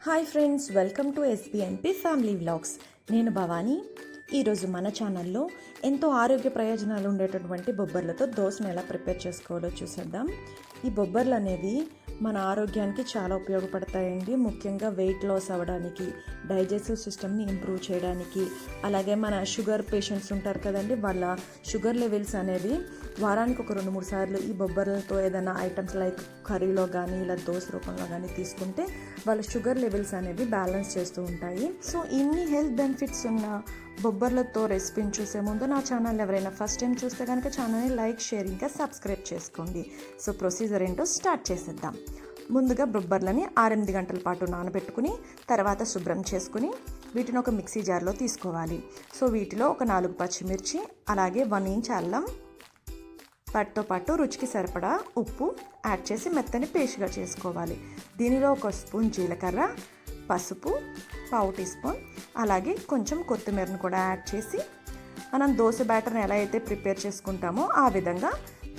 Hi friends, welcome to SBNP family vlogs. నేను భవానీ. ఈరోజు మన ఛానల్లో ఎంతో ఆరోగ్య ప్రయోజనాలు ఉండేటటువంటి బొబ్బర్లతో దోశను ఎలా ప్రిపేర్ చేసుకోవాలో చూసేద్దాం. ఈ బొబ్బర్లు అనేవి మన ఆరోగ్యానికి చాలా ఉపయోగపడతాయండి. ముఖ్యంగా వెయిట్ లాస్ అవ్వడానికి, డైజెస్టివ్ సిస్టమ్ని ఇంప్రూవ్ చేయడానికి, అలాగే మన షుగర్ పేషెంట్స్ ఉంటారు కదండి, వాళ్ళ షుగర్ లెవెల్స్ అనేవి వారానికి ఒక 2-3 సార్లు ఈ బొబ్బర్లతో ఏదైనా ఐటమ్స్ లైక్ కర్రీలో కానీ ఇలా దోశ రూపంలో కానీ తీసుకుంటే వాళ్ళ షుగర్ లెవెల్స్ అనేవి బ్యాలెన్స్ చేస్తూ ఉంటాయి. సో ఇన్ని హెల్త్ బెనిఫిట్స్ ఉన్న బొబ్బర్లతో రెసిపీని చూసే ముందు నా ఛానల్ ఎవరైనా ఫస్ట్ టైం చూస్తే కనుక ఛానల్ని లైక్, షేర్ ఇంకా సబ్స్క్రైబ్ చేసుకోండి. సో ప్రొసీజర్ ఏంటో స్టార్ట్ చేసేద్దాం. ముందుగా బొబ్బర్లని 6-8 గంటల పాటు నానబెట్టుకుని తర్వాత శుభ్రం చేసుకుని వీటిని ఒక మిక్సీ జార్లో తీసుకోవాలి. సో వీటిలో ఒక 4 పచ్చిమిర్చి, అలాగే 1 ఇంచ్ అల్లం, వాటితో పాటు రుచికి సరిపడా ఉప్పు యాడ్ చేసి మెత్తని పేస్ట్గా చేసుకోవాలి. దీనిలో 1 స్పూన్ జీలకర్ర, పసుపు, 1/2 టీ స్పూన్, అలాగే కొంచెం కొత్తిమీరను కూడా యాడ్ చేసి మనం దోశ బ్యాటర్ని ఎలా అయితే ప్రిపేర్ చేసుకుంటామో ఆ విధంగా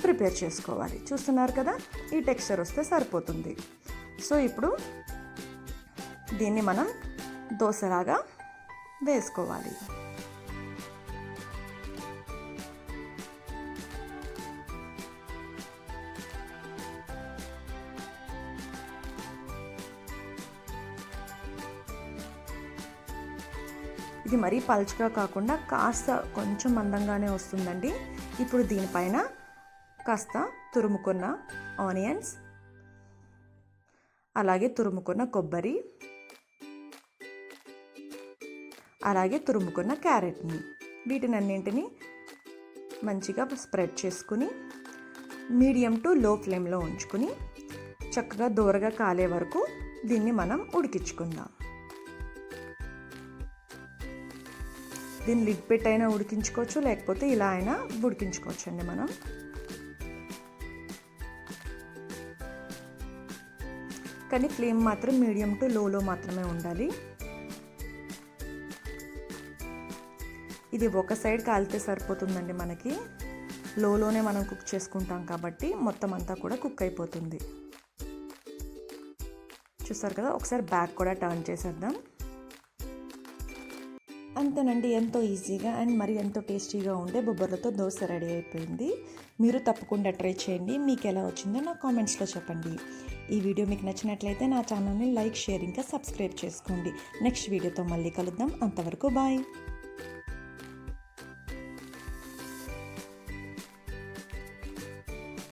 ప్రిపేర్ చేసుకోవాలి. చూస్తున్నారు కదా, ఈ టెక్స్చర్ వస్తే సరిపోతుంది. సో ఇప్పుడు దీన్ని మనం దోశలాగా వేసుకోవాలి. ఇది మరీ పలుచగా కాకుండా కాస్త కొంచెం మందంగానే వస్తుందండి. ఇప్పుడు దీనిపైన కాస్త తురుముకున్న ఆనియన్స్, అలాగే తురుముకున్న కొబ్బరి, అలాగే తురుముకున్న క్యారెట్ని, వీటినన్నింటినీ మంచిగా స్ప్రెడ్ చేసుకుని మీడియం టు లో ఫ్లేమ్లో ఉంచుకుని చక్కగా దోరగా కాలే వరకు దీన్ని మనం ఉడికించుకుందాం. దీన్ని లిడ్ పెట్టి అయినా ఉడికించుకోవచ్చు, లేకపోతే ఇలా అయినా ఉడికించుకోవచ్చు అండి. మనం కానీ ఫ్లేమ్ మాత్రం మీడియం టు లోలో మాత్రమే ఉండాలి. ఇది ఒక సైడ్ కాలితే సరిపోతుందండి. మనకి లోలోనే మనం కుక్ చేసుకుంటాం కాబట్టి మొత్తం అంతా కూడా కుక్ అయిపోతుంది. చూస్తారు కదా, ఒకసారి బ్యాక్ కూడా టర్న్ చేసేద్దాం. అంతేనండి, ఎంతో ఈజీగా అండ్ మరి ఎంతో టేస్టీగా ఉండే బొబ్బర్లతో దోశ రెడీ అయిపోయింది. మీరు తప్పకుండా ట్రై చేయండి. మీకు ఎలా వచ్చిందో నా కామెంట్స్లో చెప్పండి. ఈ వీడియో మీకు నచ్చినట్లయితే నా ఛానల్ని లైక్, షేర్ ఇంకా సబ్స్క్రైబ్ చేసుకోండి. నెక్స్ట్ వీడియోతో మళ్ళీ కలుద్దాం. అంతవరకు బాయ్.